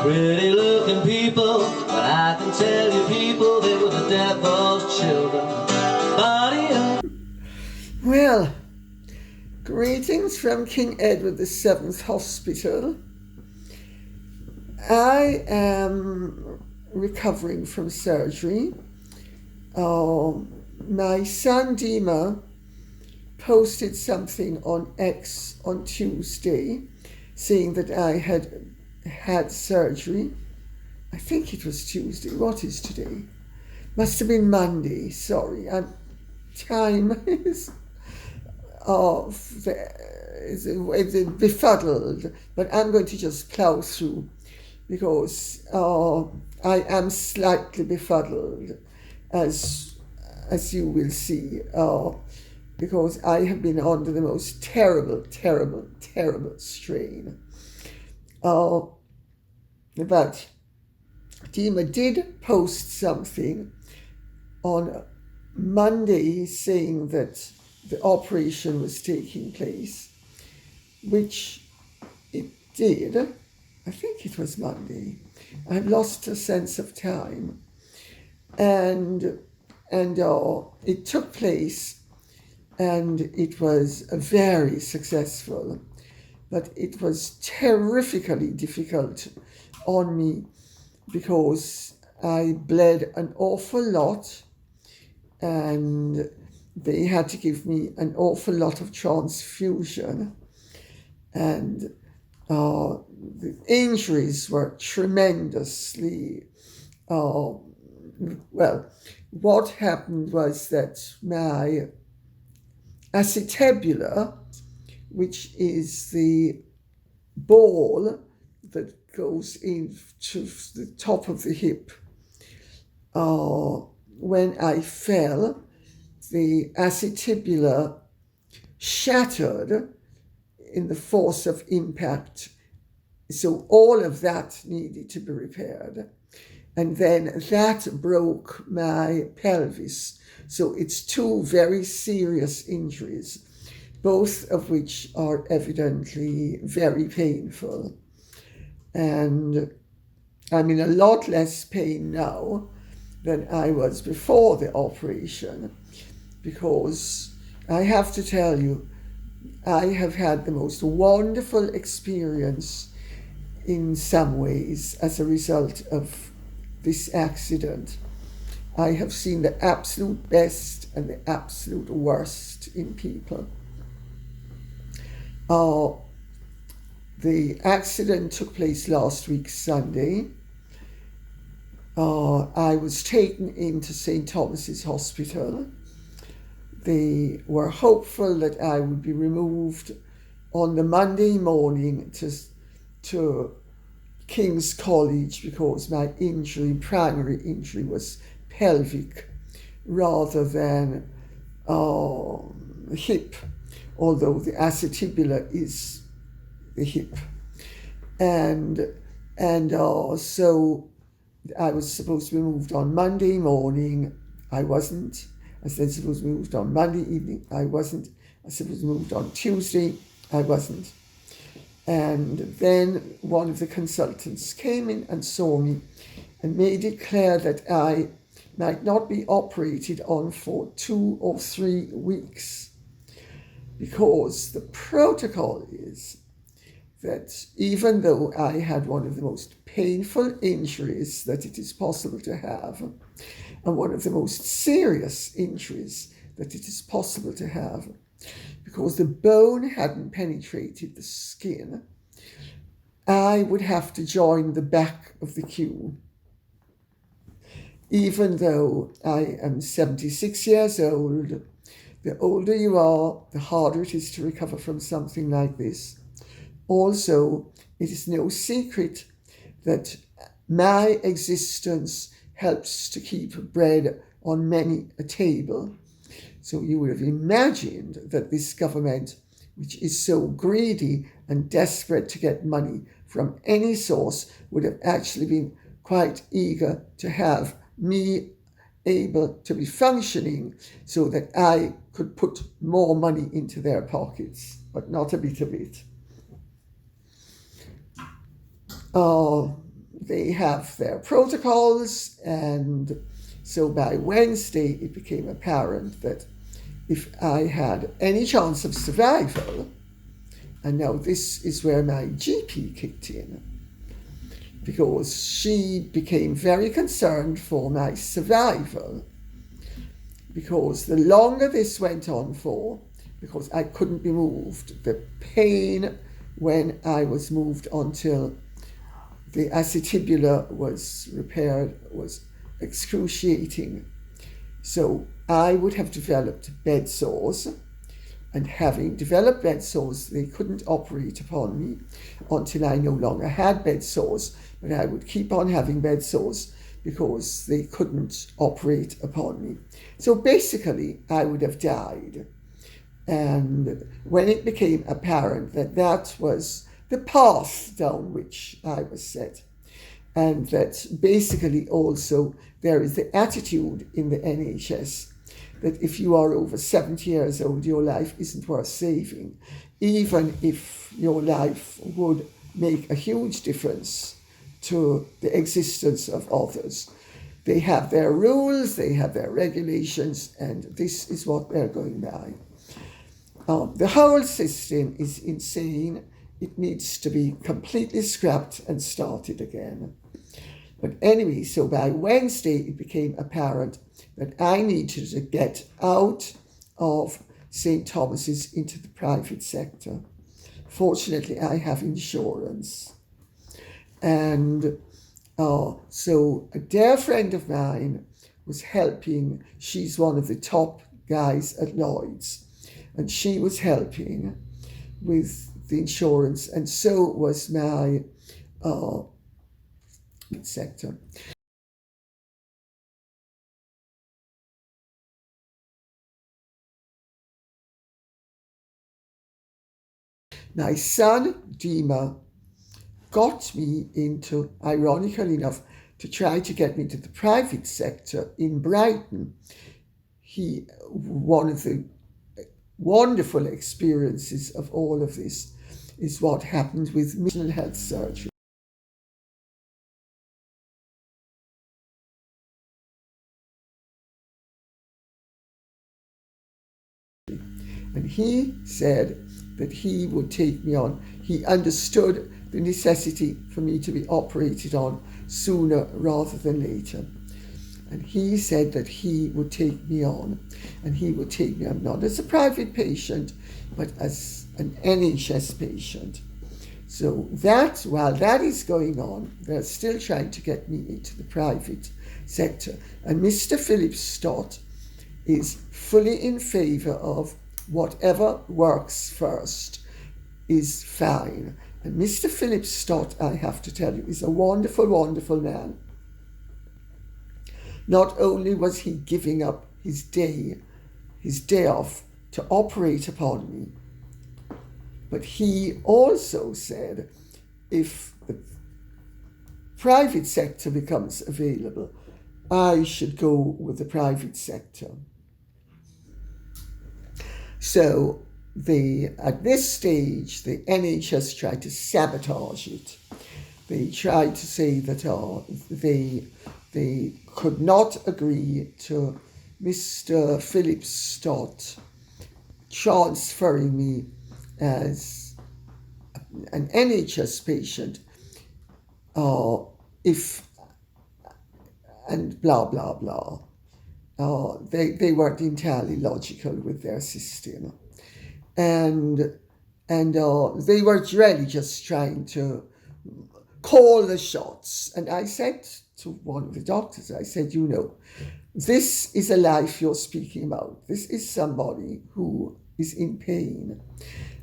Pretty looking people, but I can tell you people, they were the devil's children. Body of... Well, greetings from King Edward VII Hospital. I am recovering from surgery. My son Dima posted something on X on Tuesday saying that I had surgery. I think it was Tuesday. What is today? Must have been Monday. Sorry. Time is it's befuddled, but I'm going to just plow through because I am slightly befuddled, as you will see, because I have been under the most terrible strain. But Dima did post something on Monday saying that the operation was taking place, which it did. I think it was Monday. I've lost a sense of time. And it took place, and it was very successful, but it was terrifically difficult on me because I bled an awful lot, and they had to give me an awful lot of transfusion, and the injuries were tremendously, well, what happened was that my acetabula, which is the ball that goes into the top of the hip, when I fell, the acetabula shattered in the force of impact. So all of that needed to be repaired. And then that broke my pelvis. So it's two very serious injuries, both of which are evidently very painful. And I'm in a lot less pain now than I was before the operation, because I have to tell you, I have had the most wonderful experience in some ways as a result of this accident. I have seen the absolute best and the absolute worst in people. The accident took place last week, Sunday. I was taken into St. Thomas's Hospital. They were hopeful that I would be removed on the Monday morning to King's College because my primary injury was pelvic rather than hip, although the acetabula is the hip. And so I was supposed to be moved on Monday morning. I wasn't. I was then supposed to be moved on Monday evening. I wasn't. I was supposed to be moved on Tuesday. I wasn't. And then one of the consultants came in and saw me and made it clear that I might not be operated on for 2 or 3 weeks, because the protocol is that even though I had one of the most painful injuries that it is possible to have, and one of the most serious injuries that it is possible to have, because the bone hadn't penetrated the skin, I would have to join the back of the queue. Even though I am 76 years old, the older you are, the harder it is to recover from something like this. Also, it is no secret that my existence helps to keep bread on many a table. So you would have imagined that this government, which is so greedy and desperate to get money from any source, would have actually been quite eager to have me able to be functioning so that I could put more money into their pockets, but not a bit of it. they have their protocols, and so by Wednesday it became apparent that if I had any chance of survival, and now this is where my GP kicked in, because she became very concerned for my survival, because the longer this went on for, because I couldn't be moved, the pain when I was moved until the acetibular was repaired was excruciating. So I would have developed bed sores, and having developed bed sores, they couldn't operate upon me until I no longer had bed sores, but I would keep on having bed sores because they couldn't operate upon me. So basically, I would have died. And when it became apparent that that was the path down which I was set, and that basically also there is the attitude in the NHS that if you are over 70 years old, your life isn't worth saving, even if your life would make a huge difference to the existence of others. They have their rules, they have their regulations, and this is what they're going by. The whole system is insane. It needs to be completely scrapped and started again. But anyway, so by Wednesday, it became apparent that I needed to get out of St. Thomas's into the private sector. Fortunately, I have insurance. And so a dear friend of mine was helping. She's one of the top guys at Lloyd's. And she was helping with the insurance. And so was my sector. My son, Dima, got me into, ironically enough, to try to get me to the private sector in Brighton. One of the wonderful experiences of all of this is what happened with mental health surgery. And he said that he would take me on. He understood the necessity for me to be operated on sooner rather than later. And he said that he would take me on, and he would take me on not as a private patient, but as an NHS patient. So that, while that is going on, they're still trying to get me into the private sector. And Mr. Phillip Stott is fully in favour of whatever works first is fine. And Mr. Phillip Stott, I have to tell you, is a wonderful, wonderful man. Not only was he giving up his day off to operate upon me, but he also said, if the private sector becomes available, I should go with the private sector. So at this stage, the NHS tried to sabotage it. They tried to say that they could not agree to Mr. Phillip Stott transferring me as an NHS patient if, and blah, blah, blah. They weren't entirely logical with their system. And they were really just trying to call the shots. And I said to one of the doctors, I said, this is a life you're speaking about. This is somebody who is in pain.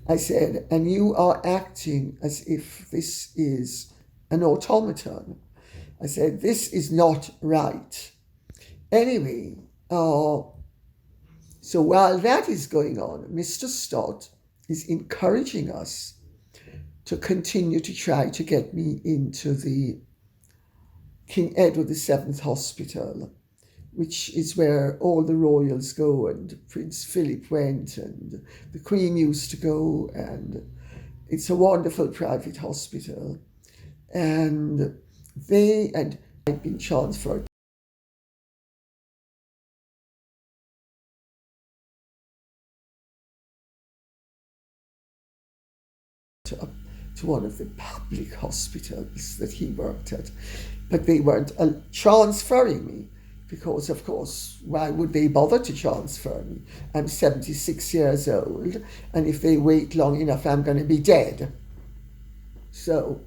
I said, and you are acting as if this is an automaton. I said, this is not right. Anyway, so while that is going on, Mr. Stott is encouraging us to continue to try to get me into the King Edward VII Hospital, which is where all the royals go, and Prince Philip went, and the Queen used to go, and it's a wonderful private hospital. And they and I'd been transferred to one of the public hospitals that he worked at, but they weren't transferring me because, of course, why would they bother to transfer me? I'm 76 years old, and if they wait long enough, I'm going to be dead. So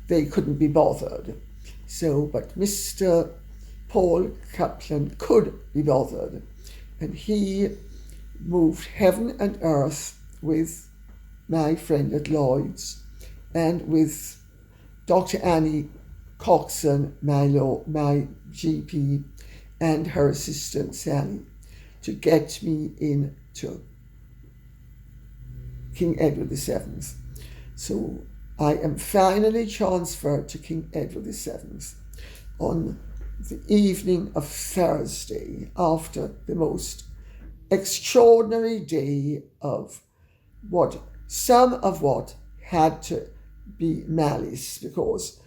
they couldn't be bothered. But Mr. Paul Culpan could be bothered, and he moved heaven and earth with my friend at Lloyd's and with Dr. Annie Coxon, my GP, and her assistant Sally, to get me into King Edward VII. So I am finally transferred to King Edward VII on the evening of Thursday, after the most extraordinary day of what had to be malice, because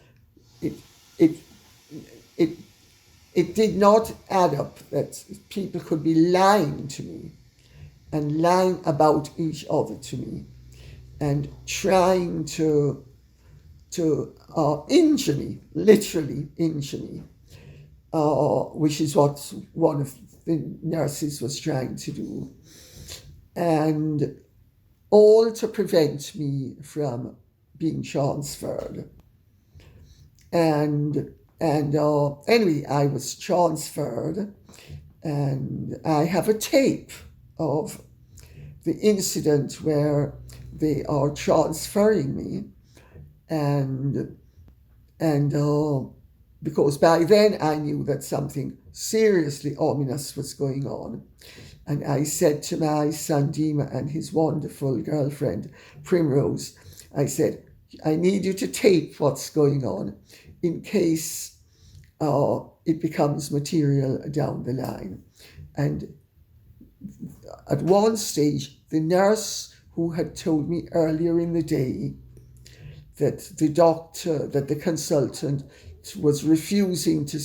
it did not add up that people could be lying to me and lying about each other to me and trying to injure me, literally injure me, which is what one of the nurses was trying to do, and all to prevent me from being transferred. And anyway, I was transferred, and I have a tape of the incident where they are transferring me, and because by then I knew that something seriously ominous was going on. And I said to my son Dima and his wonderful girlfriend Primrose, I said, I need you to tape what's going on in case it becomes material down the line. And at one stage, the nurse who had told me earlier in the day that the consultant was refusing to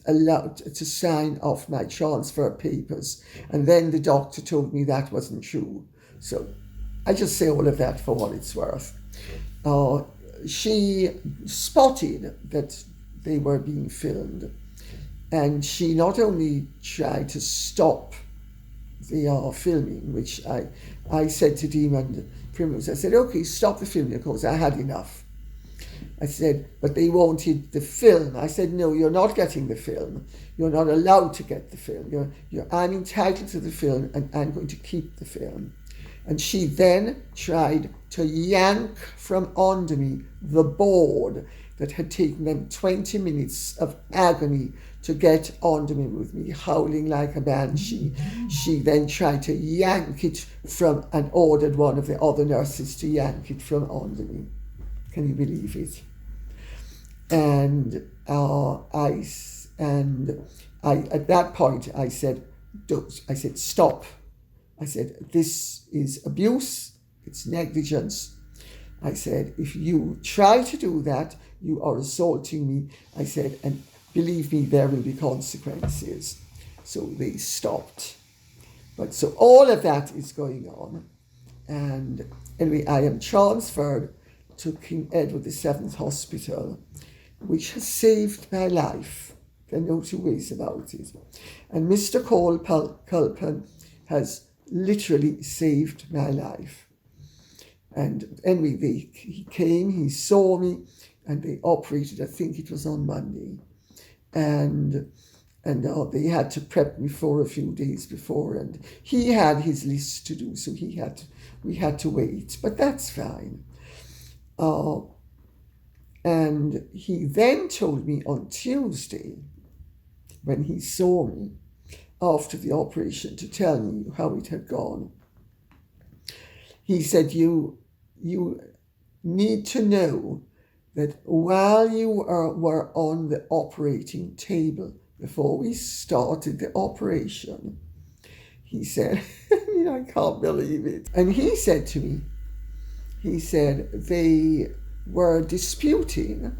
allowed to sign off my transfer papers, and then the doctor told me that wasn't true. So I just say all of that for what it's worth. She spotted that they were being filmed, and she not only tried to stop the filming, which I said to Dean and Primrose, I said, okay, stop the filming, of course, I had enough. I said, but they wanted the film. I said, no, you're not getting the film. You're not allowed to get the film. I'm entitled to the film, and I'm going to keep the film. And she then tried to yank from under me the board that had taken them 20 minutes of agony to get onto me with me howling like a banshee. She then tried to yank it from, and ordered one of the other nurses to yank it from under me. Can you believe it? And I at that point I said, stop. I said, this is abuse, it's negligence. I said, if you try to do that, you are assaulting me. I said, and believe me, there will be consequences. So they stopped. But so all of that is going on. And anyway, I am transferred to King Edward VII Hospital, which has saved my life. There are no two ways about it. And Mr. Paul Culpan has literally saved my life. And anyway, he came, he saw me, and they operated, I think it was on Monday. And they had to prep me for a few days before, and he had his list to do, so we had to wait, but that's fine. And he then told me on Tuesday, when he saw me after the operation, to tell me how it had gone. He said, you need to know that while you were on the operating table, before we started the operation, he said, I can't believe it. And he said to me, they were disputing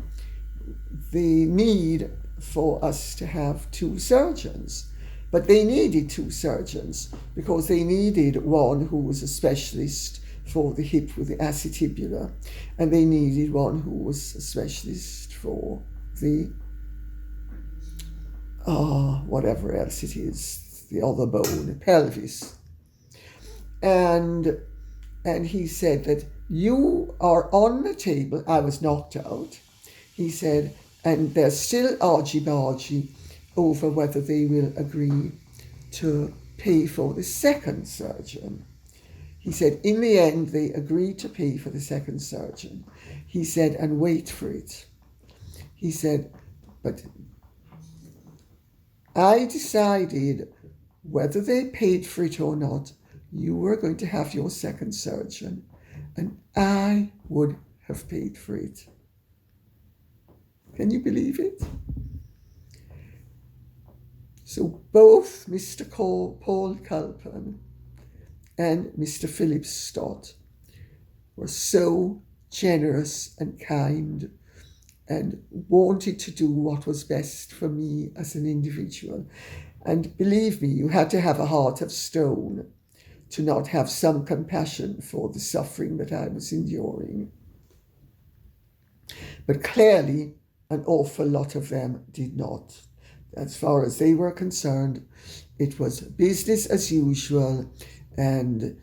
the need for us to have 2 surgeons. But they needed 2 surgeons because they needed one who was a specialist for the hip with the acetibular, and they needed one who was a specialist for the whatever else it is, the other bone, pelvis. And he said that you are on the table. I was knocked out. He said, and there's still argy-bargy over whether they will agree to pay for the second surgeon. He said, in the end, they agreed to pay for the second surgeon. He said, and wait for it. He said, but I decided whether they paid for it or not, you were going to have your second surgeon, and I would have paid for it. Can you believe it? So both Mr. Paul Culpan and Mr. Phillip Stott were so generous and kind and wanted to do what was best for me as an individual. And believe me, you had to have a heart of stone to not have some compassion for the suffering that I was enduring. But clearly, an awful lot of them did not. As far as they were concerned, it was business as usual and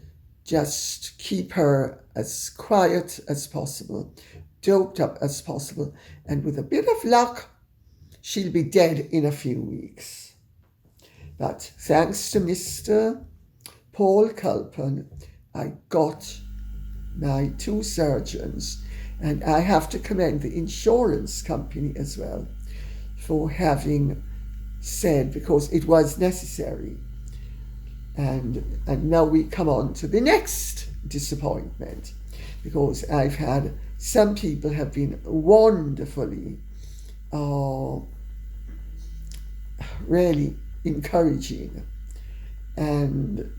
just keep her as quiet as possible, doped up as possible, and with a bit of luck, she'll be dead in a few weeks. But thanks to Mr. Paul Culpan, I got my 2 surgeons, and I have to commend the insurance company as well for having said, because it was necessary. And now we come on to the next disappointment, because I've had some people have been wonderfully, really encouraging. And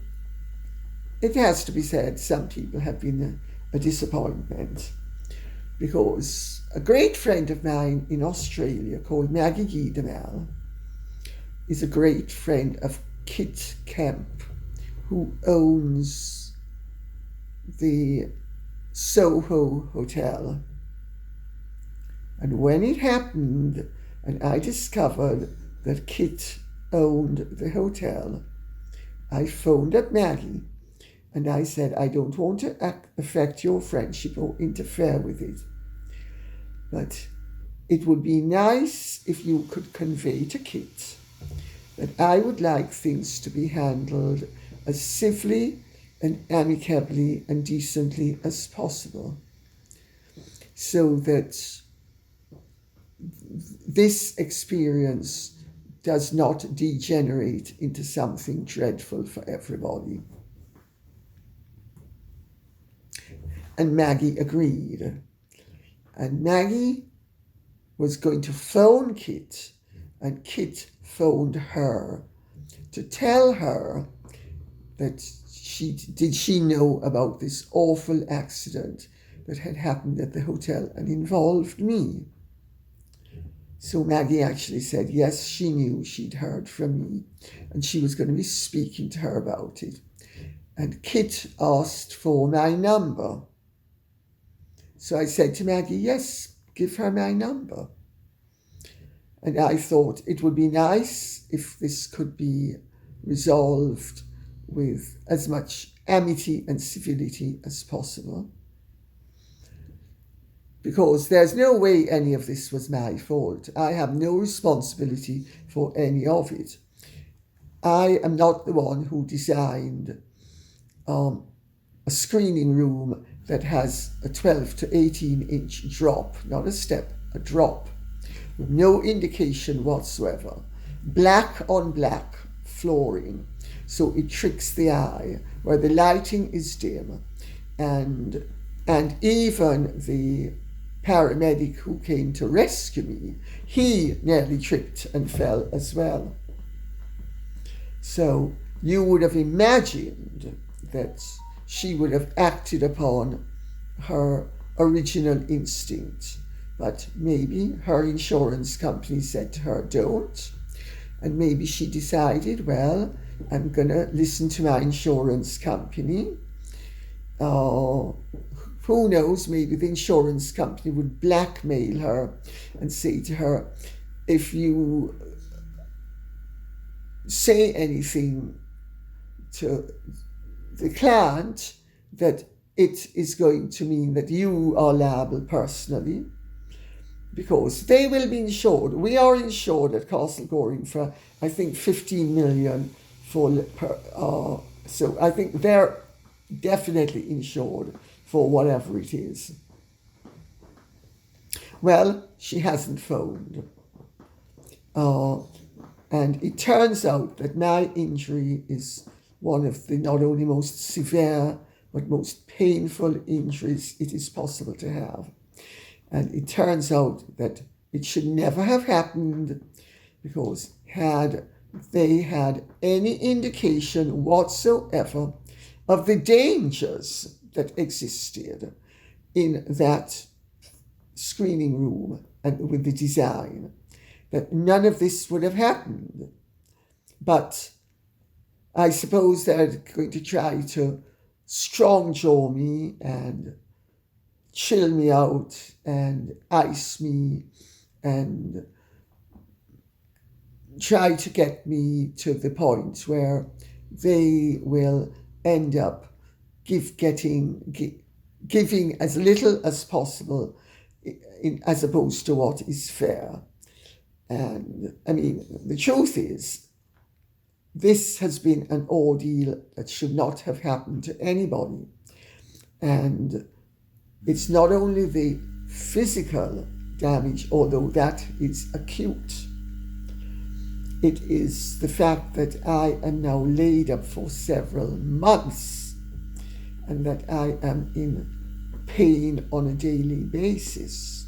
it has to be said, some people have been a disappointment, because a great friend of mine in Australia called Meghan is a great friend of Kit Kemp, who owns the Soho Hotel. And when it happened, and I discovered that Kit owned the hotel, I phoned up Maggie and I said, I don't want to affect your friendship or interfere with it, but it would be nice if you could convey to Kit that I would like things to be handled as civilly and amicably and decently as possible, so that this experience does not degenerate into something dreadful for everybody. And Maggie agreed. And Maggie was going to phone Kit, and Kit phoned her to tell her that she know about this awful accident that had happened at the hotel and involved me. So Maggie actually said, yes, she knew, she'd heard from me, and she was going to be speaking to her about it. And Kit asked for my number. So I said to Maggie, yes, give her my number. And I thought it would be nice if this could be resolved with as much amity and civility as possible, because there's no way any of this was my fault. I have no responsibility for any of it. I am not the one who designed a screening room that has a 12 to 18 inch drop, not a step, a drop, with no indication whatsoever. Black on black flooring, so it tricks the eye, where the lighting is dim, and even the paramedic who came to rescue me, he nearly tripped and fell as well. So you would have imagined that she would have acted upon her original instinct But maybe her insurance company said to her, don't. And maybe she decided, well, I'm going to listen to my insurance company. Who knows, maybe the insurance company would blackmail her and say to her, if you say anything to the client, that it is going to mean that you are liable personally, because they will be insured. We are insured at Castle Goring for, I think, 15 million so I think they're definitely insured for whatever it is. Well, she hasn't phoned. And it turns out that my injury is one of the not only most severe but most painful injuries it is possible to have. And it turns out that it should never have happened, because had they had any indication whatsoever of the dangers that existed in that screening room and with the design, that none of this would have happened. But I suppose they're going to try to strong jaw me and chill me out and ice me and try to get me to the point where they will end up giving as little as possible as opposed to what is fair. And I mean, the truth is, this has been an ordeal that should not have happened to anybody. And it's not only the physical damage, although that is acute. It is the fact that I am now laid up for several months and that I am in pain on a daily basis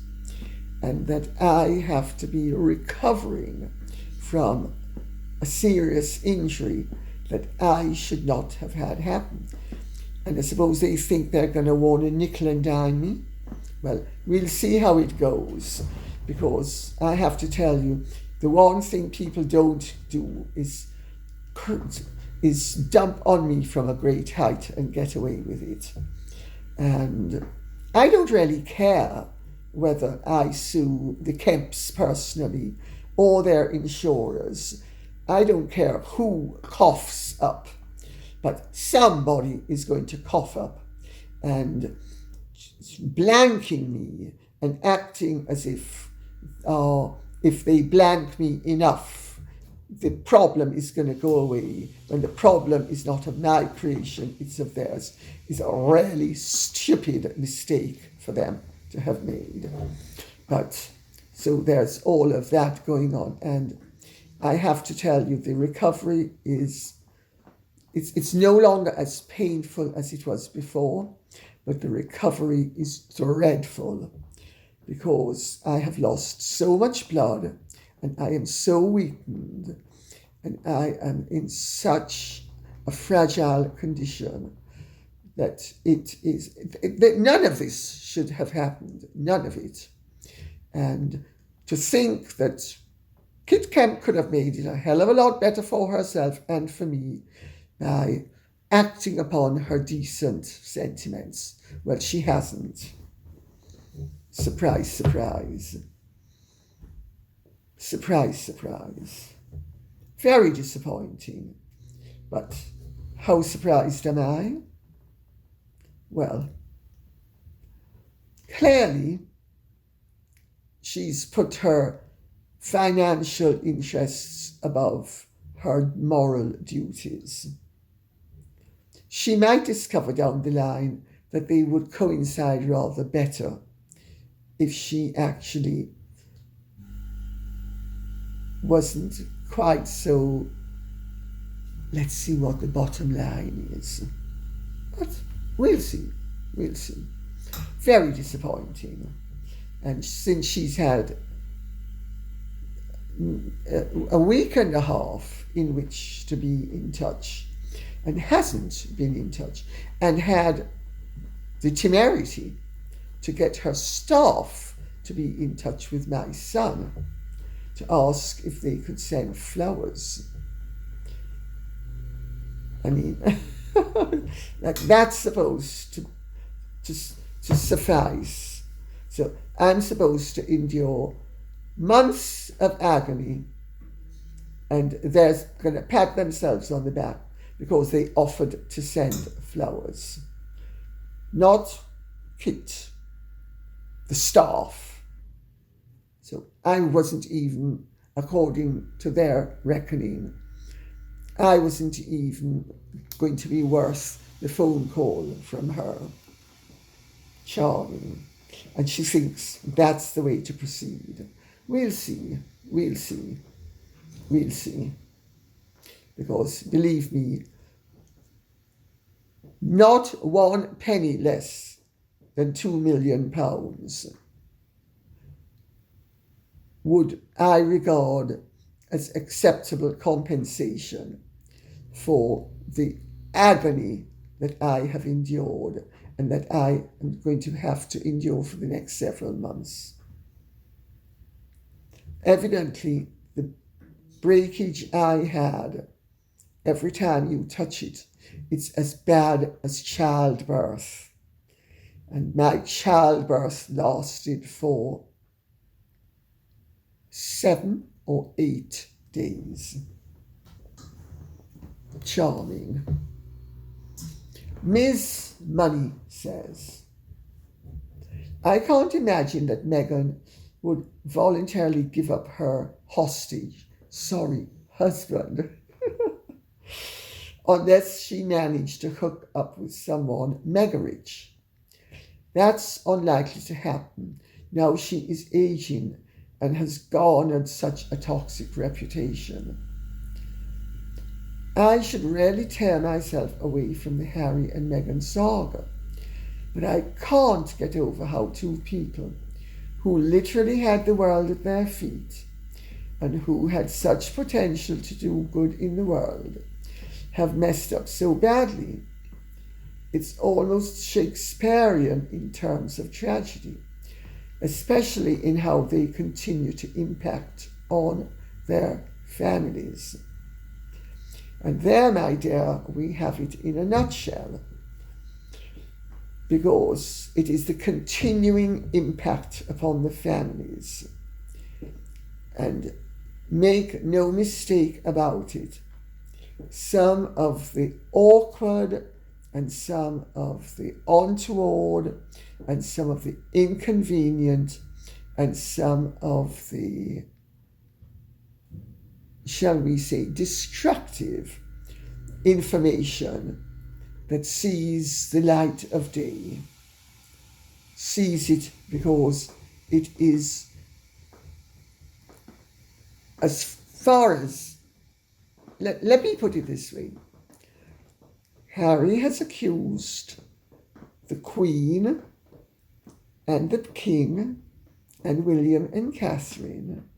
and that I have to be recovering from a serious injury that I should not have had happen. And I suppose they think they're going to want to nickel and dime me. Well, we'll see how it goes, because I have to tell you, the one thing people don't do is dump on me from a great height and get away with it. And I don't really care whether I sue the Kemps personally or their insurers. I don't care who coughs up, but somebody is going to cough up, and blanking me and acting as if they blank me enough, the problem is going to go away, when the problem is not of my creation, it's of theirs, is a really stupid mistake for them to have made. But so there's all of that going on, and I have to tell you, the recovery is, it's no longer as painful as it was before, but the recovery is dreadful, because I have lost so much blood and I am so weakened and I am in such a fragile condition that none of this should have happened, none of it. And to think that Kit Kemp could have made it a hell of a lot better for herself and for me by acting upon her decent sentiments. Well, she hasn't. Surprise, surprise. Surprise, surprise. Very disappointing. But how surprised am I? Well, clearly she's put her financial interests above her moral duties. She might discover down the line that they would coincide rather better if she actually wasn't quite so, let's see what the bottom line is. But we'll see. Very disappointing. And since she's had a week and a half in which to be in touch, and hasn't been in touch, and had the temerity to get her staff to to be in touch with my son to ask if they could send flowers. I mean, like that's supposed to suffice. So I'm supposed to endure months of agony, and they're going to pat themselves on the back because they offered to send flowers. Not Kit, the staff. So I wasn't even, according to their reckoning, I wasn't even going to be worth the phone call from her. Charming. And she thinks that's the way to proceed. We'll see. Because, believe me, not 1 penny less than £2 million would I regard as acceptable compensation for the agony that I have endured and that I am going to have to endure for the next several months. Evidently, the breakage I had, every time you touch it, it's as bad as childbirth. And my childbirth lasted for 7 or 8 days. Charming. Ms. Money says, I can't imagine that Meghan would voluntarily give up her hostage, husband, unless she managed to hook up with someone mega rich. That's unlikely to happen. Now she is aging and has garnered such a toxic reputation. I should rarely tear myself away from the Harry and Meghan saga, but I can't get over how 2 people who literally had the world at their feet and who had such potential to do good in the world have messed up so badly. It's almost Shakespearean in terms of tragedy, especially in how they continue to impact on their families. And there, my dear, we have it in a nutshell, because it is the continuing impact upon the families. And make no mistake about it, some of the awkward and some of the untoward and some of the inconvenient and some of the, shall we say, destructive information that sees the light of day, sees it because it is, as far as, let me put it this way, Harry has accused the Queen and the King and William and Catherine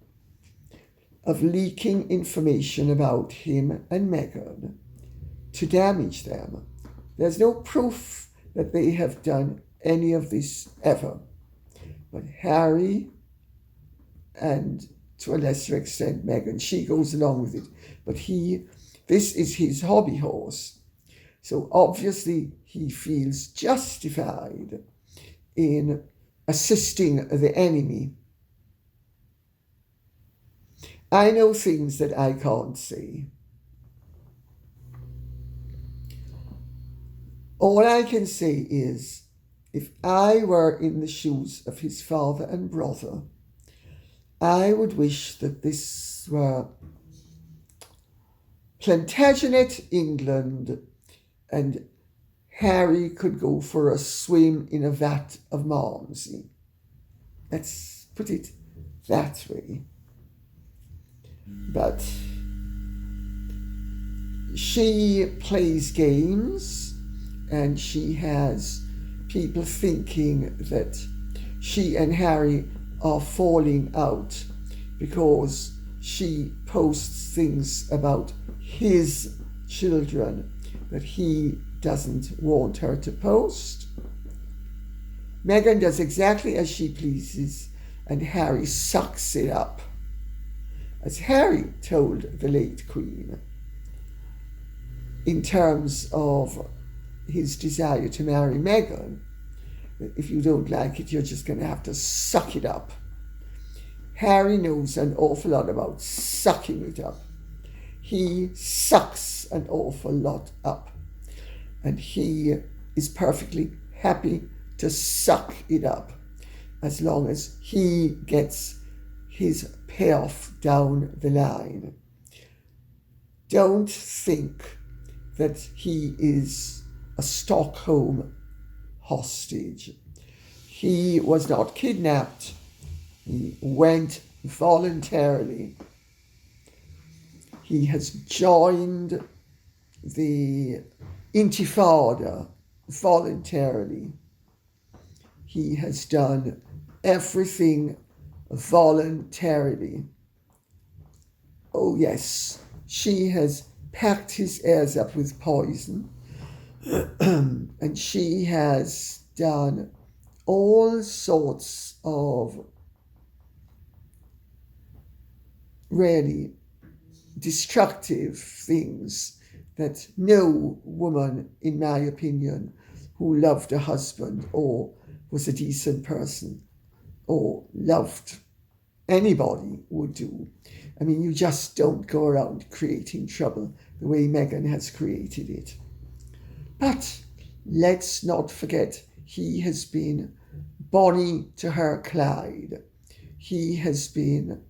of leaking information about him and Meghan to damage them. There's no proof that they have done any of this ever. But Harry, and to a lesser extent Meghan, she goes along with it. But this is his hobby horse. So obviously he feels justified in assisting the enemy. I know things that I can't say. All I can say is, if I were in the shoes of his father and brother, I would wish that this were Plantagenet, England, and Harry could go for a swim in a vat of Malmsey. Let's put it that way. But she plays games, and she has people thinking that she and Harry are falling out because she posts things about his children that he doesn't want her to post. Meghan does exactly as she pleases, and Harry sucks it up. As Harry told the late Queen, in terms of his desire to marry Meghan, if you don't like it, you're just going to have to suck it up. Harry knows an awful lot about sucking it up. He sucks an awful lot up. And he is perfectly happy to suck it up as long as he gets his payoff down the line. Don't think that he is a Stockholm hostage. He was not kidnapped. He went voluntarily. He has joined the Intifada voluntarily. He has done everything voluntarily. Oh yes, she has packed his ears up with poison, and she has done all sorts of really destructive things that no woman, in my opinion, who loved a husband or was a decent person or loved anybody would do. I mean, you just don't go around creating trouble the way Meghan has created it. But let's not forget, he has been Bonnie to her Clyde. He has been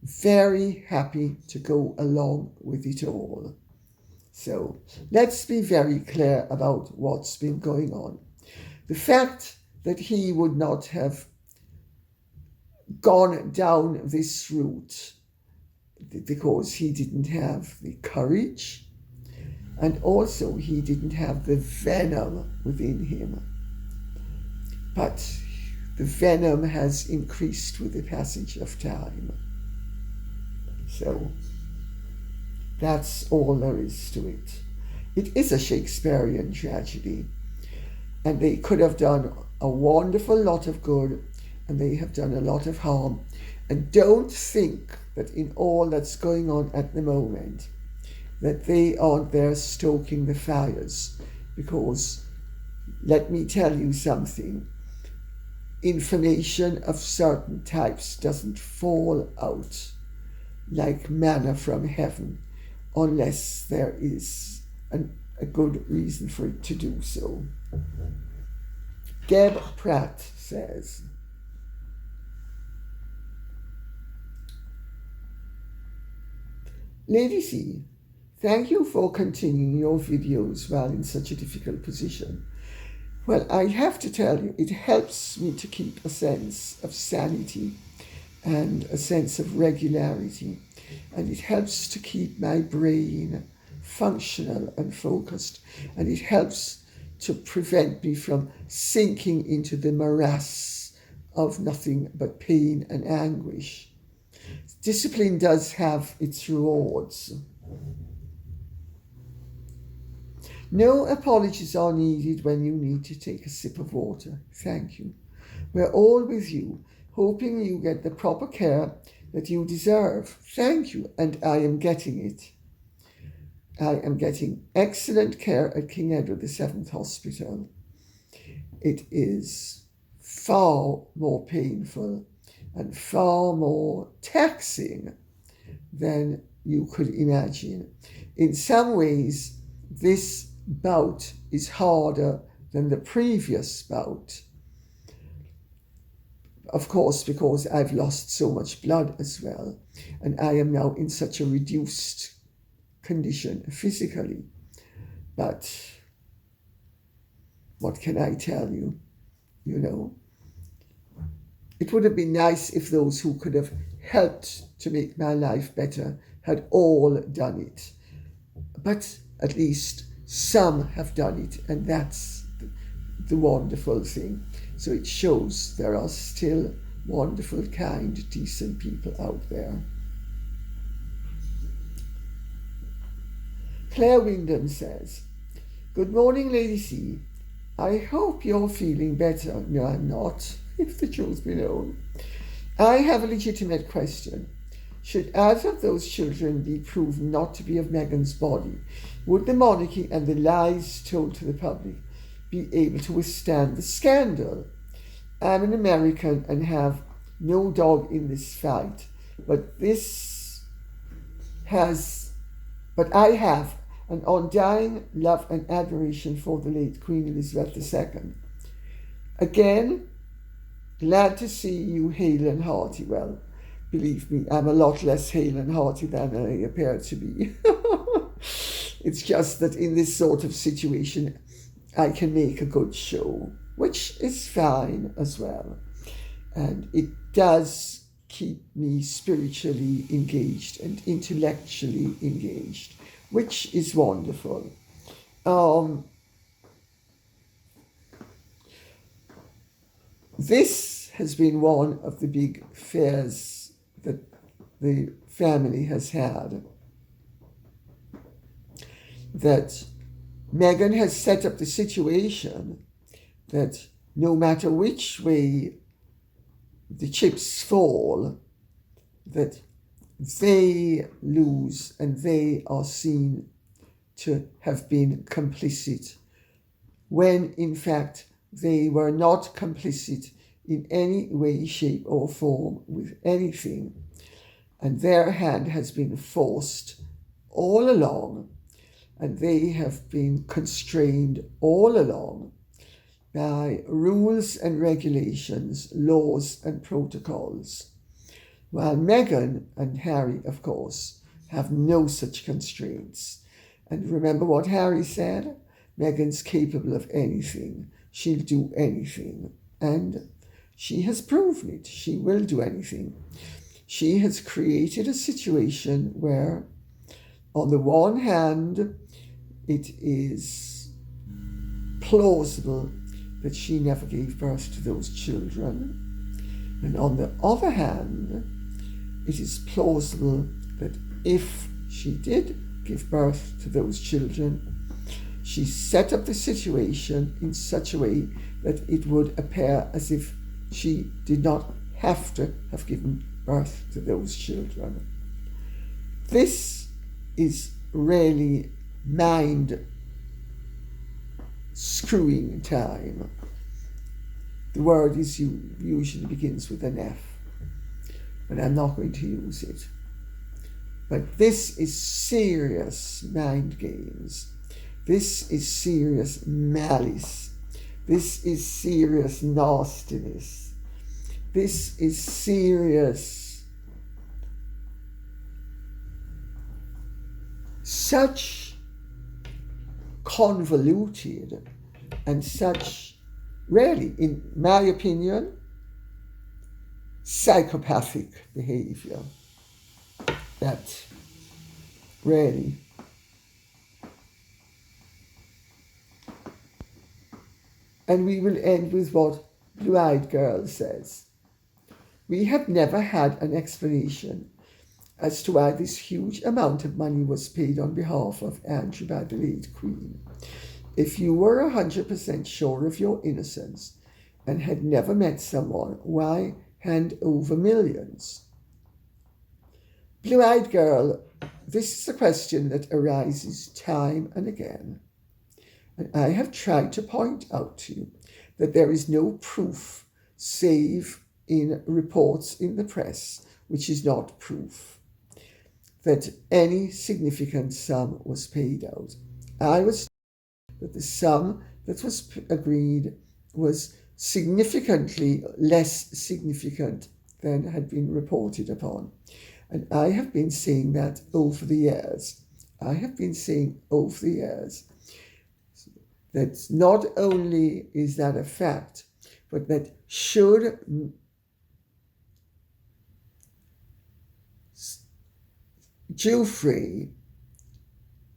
very happy to go along with it all. So let's be very clear about what's been going on. The fact that he would not have gone down this route because he didn't have the courage, and also he didn't have the venom within him. But the venom has increased with the passage of time. So that's all there is to it. It is a Shakespearean tragedy, and they could have done a wonderful lot of good, and they have done a lot of harm. And don't think that in all that's going on at the moment, that they aren't there stoking the fires, because let me tell you something, information of certain types doesn't fall out like manna from heaven unless there is a good reason for it to do so. Geb Pratt says, Lady C, thank you for continuing your videos while in such a difficult position. Well, I have to tell you, it helps me to keep a sense of sanity and a sense of regularity, and it helps to keep my brain functional and focused, and it helps to prevent me from sinking into the morass of nothing but pain and anguish. Discipline does have its rewards. No apologies are needed when you need to take a sip of water. Thank you. We're all with you, hoping you get the proper care that you deserve. Thank you, and I am getting it. I am getting excellent care at King Edward VII Hospital. It is far more painful and far more taxing than you could imagine. In some ways, this bout is harder than the previous bout. Of course, because I've lost so much blood as well, and I am now in such a reduced condition physically. But what can I tell you? You know, it would have been nice if those who could have helped to make my life better had all done it. But at least some have done it, and that's the wonderful thing. So it shows there are still wonderful, kind, decent people out there. Claire Wyndham says, Good morning, Lady C. I hope you're feeling better. No, I'm not. if the truth be known. I have a legitimate question. Should either of those children be proven not to be of Meghan's body, would the monarchy and the lies told to the public be able to withstand the scandal? I'm an American and have no dog in this fight, but I have an undying love and admiration for the late Queen Elizabeth II. Again, glad to see you hale and hearty. Well, believe me, I'm a lot less hale and hearty than I appear to be. It's just that in this sort of situation, I can make a good show, which is fine as well. And it does keep me spiritually engaged and intellectually engaged, which is wonderful. This has been one of the big fears that the family has had, that Meghan has set up the situation that no matter which way the chips fall, that they lose and they are seen to have been complicit, when in fact they were not complicit in any way, shape or form with anything, and their hand has been forced all along, and they have been constrained all along by rules and regulations, laws and protocols, while Meghan and Harry, of course, have no such constraints. And remember what Harry said? Meghan's capable of anything. She'll do anything. And she has proven it. She will do anything. She has created a situation where, on the one hand, it is plausible that she never gave birth to those children. And on the other hand, it is plausible that if she did give birth to those children, she set up the situation in such a way that it would appear as if she did not have to have given birth to those children. This is really mind screwing time. The word usually begins with an F, but I'm not going to use it. But this is serious mind games. This is serious malice. This is serious nastiness. This is serious, such convoluted and such, really, in my opinion, psychopathic behaviour that really and we will end with what Blue-Eyed Girl says. We have never had an explanation as to why this huge amount of money was paid on behalf of Andrew by the late Queen. If you were 100% sure of your innocence and had never met someone, why hand over millions? Blue-Eyed Girl, this is a question that arises time and again. And I have tried to point out to you that there is no proof save in reports in the press, which is not proof, that any significant sum was paid out. I was told that the sum that was agreed was significantly less significant than had been reported upon. And I have been saying that over the years. That not only is that a fact, but that should Giuffre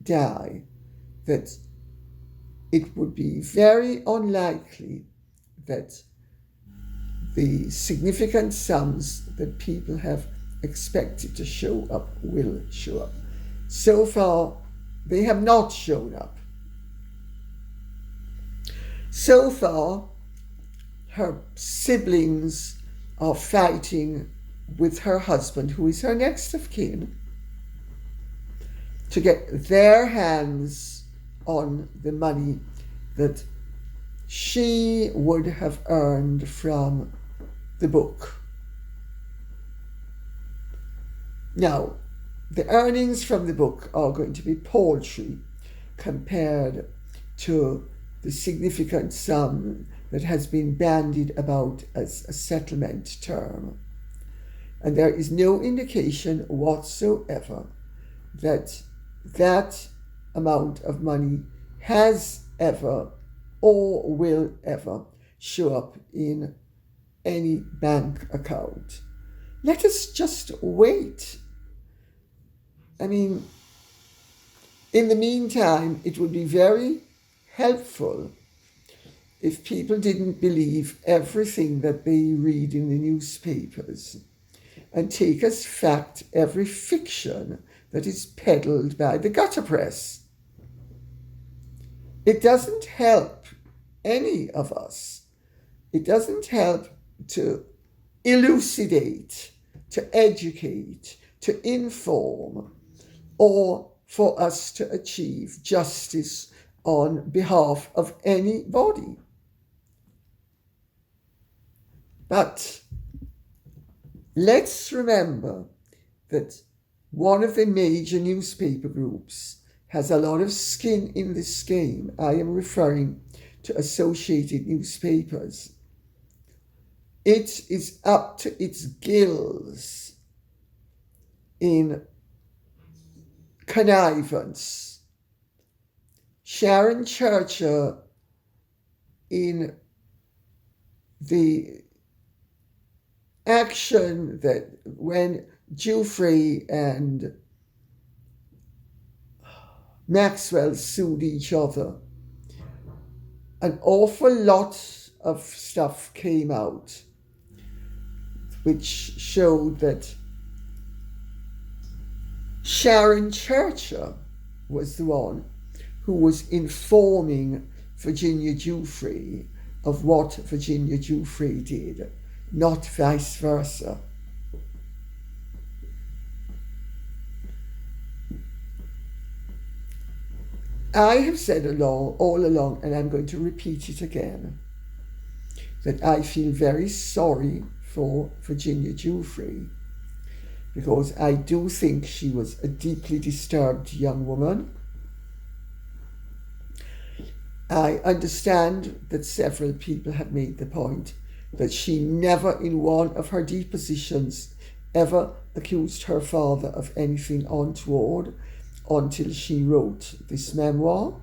die, that it would be very unlikely that the significant sums that people have expected to show up will show up. So far, they have not shown up. So far, her siblings are fighting with her husband, who is her next of kin, to get their hands on the money that she would have earned from the book. Now, the earnings from the book are going to be paltry compared to the significant sum that has been bandied about as a settlement term. And there is no indication whatsoever that that amount of money has ever or will ever show up in any bank account. Let us just wait. I mean, in the meantime, it would be very helpful if people didn't believe everything that they read in the newspapers and take as fact every fiction that is peddled by the gutter press. It doesn't help any of us. It doesn't help to elucidate, to educate, to inform, or for us to achieve justice on behalf of anybody. But let's remember that one of the major newspaper groups has a lot of skin in this game. I am referring to Associated Newspapers. It is up to its gills in connivance. Sharon Churchill, in the action that when Giuffre and Maxwell sued each other, an awful lot of stuff came out which showed that Sharon Churchill was the one who was informing Virginia Giuffre of what Virginia Giuffre did, not vice versa. I have said all along, and I'm going to repeat it again, that I feel very sorry for Virginia Giuffre, because I do think she was a deeply disturbed young woman. I understand that several people have made the point that she never in one of her depositions ever accused her father of anything untoward until she wrote this memoir.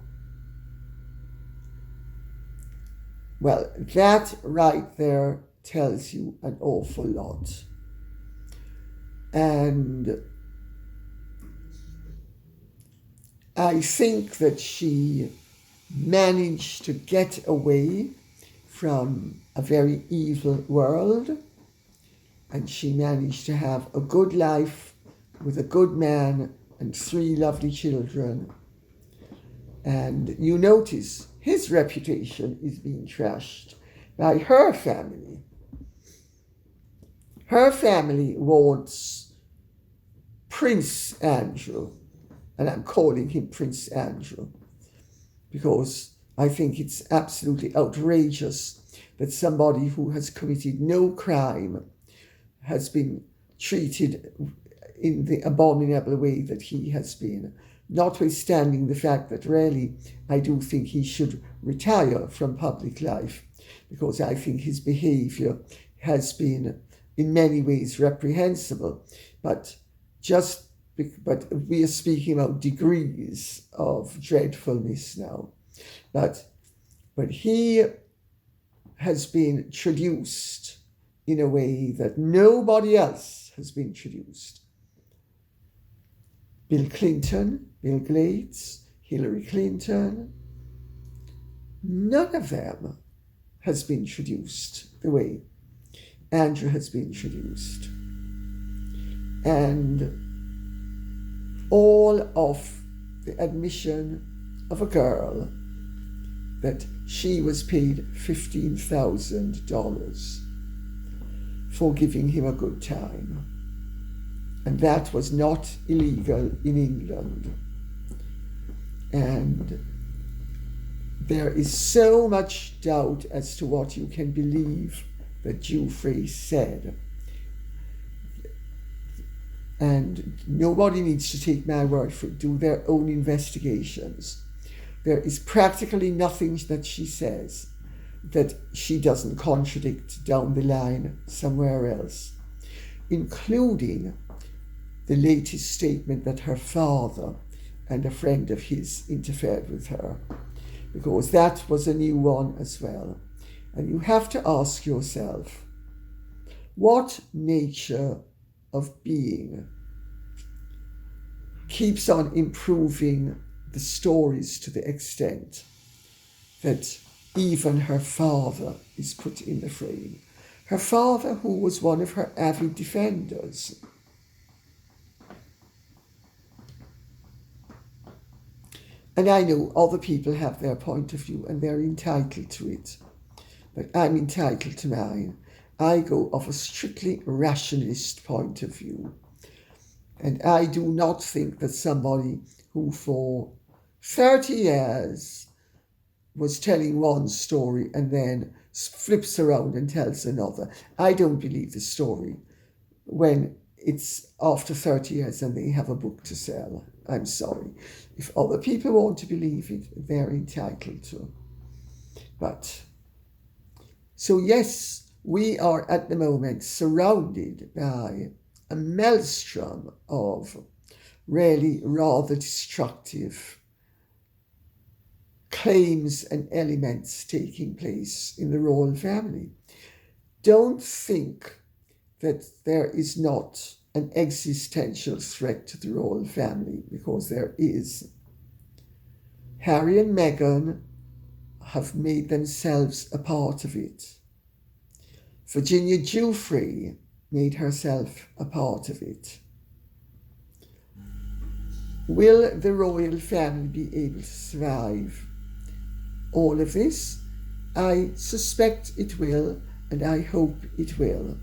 Well, that right there tells you an awful lot. And I think that she managed to get away from a very evil world, and she managed to have a good life with a good man and 3 lovely children. And you notice his reputation is being trashed by her family. Her family wants Prince Andrew, and I'm calling him Prince Andrew because I think it's absolutely outrageous that somebody who has committed no crime has been treated in the abominable way that he has been, notwithstanding the fact that really I do think he should retire from public life, because I think his behaviour has been in many ways reprehensible, but we are speaking about degrees of dreadfulness now. But he has been traduced in a way that nobody else has been traduced. Bill Clinton, Bill Gates, Hillary Clinton, none of them has been traduced the way Andrew has been traduced. And all of the admission of a girl that she was paid $15,000 for giving him a good time. And that was not illegal in England. And there is so much doubt as to what you can believe that Giuffre said. And nobody needs to take my word for it. Do their own investigations. There is practically nothing that she says that she doesn't contradict down the line somewhere else, including the latest statement that her father and a friend of his interfered with her, because that was a new one as well. And you have to ask yourself, what nature of being keeps on improving the stories to the extent that even her father is put in the frame? Her father, who was one of her avid defenders. And I know other people have their point of view and they're entitled to it, but I'm entitled to mine. I go of a strictly rationalist point of view. And I do not think that somebody who for 30 years was telling one story and then flips around and tells another. I don't believe the story when it's after 30 years and they have a book to sell. I'm sorry. If other people want to believe it, they're entitled to. But, so yes, we are at the moment surrounded by a maelstrom of really rather destructive claims and elements taking place in the royal family. Don't think that there is not an existential threat to the royal family, because there is. Harry and Meghan have made themselves a part of it. Virginia Giuffre made herself a part of it. Will the royal family be able to survive all of this? I suspect it will, and I hope it will.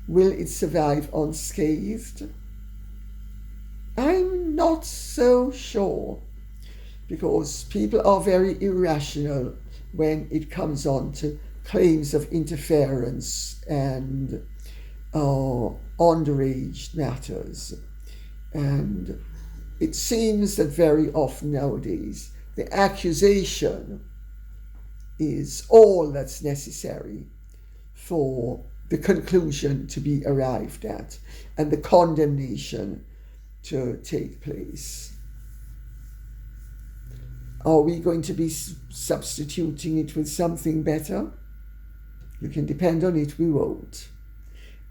Will it survive unscathed? I'm not so sure, because people are very irrational when it comes on to claims of interference and underage matters. And it seems that very often nowadays the accusation is all that's necessary for the conclusion to be arrived at and the condemnation to take place. Are we going to be substituting it with something better? You can depend on it, we won't.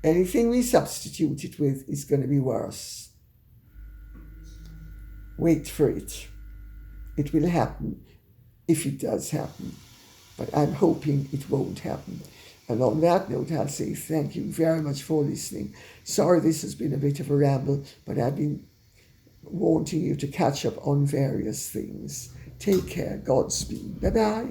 Anything we substitute it with is going to be worse. Wait for it. It will happen, if it does happen. But I'm hoping it won't happen. And on that note, I'll say thank you very much for listening. Sorry this has been a bit of a ramble, but I've been wanting you to catch up on various things. Take care. Godspeed. Bye-bye.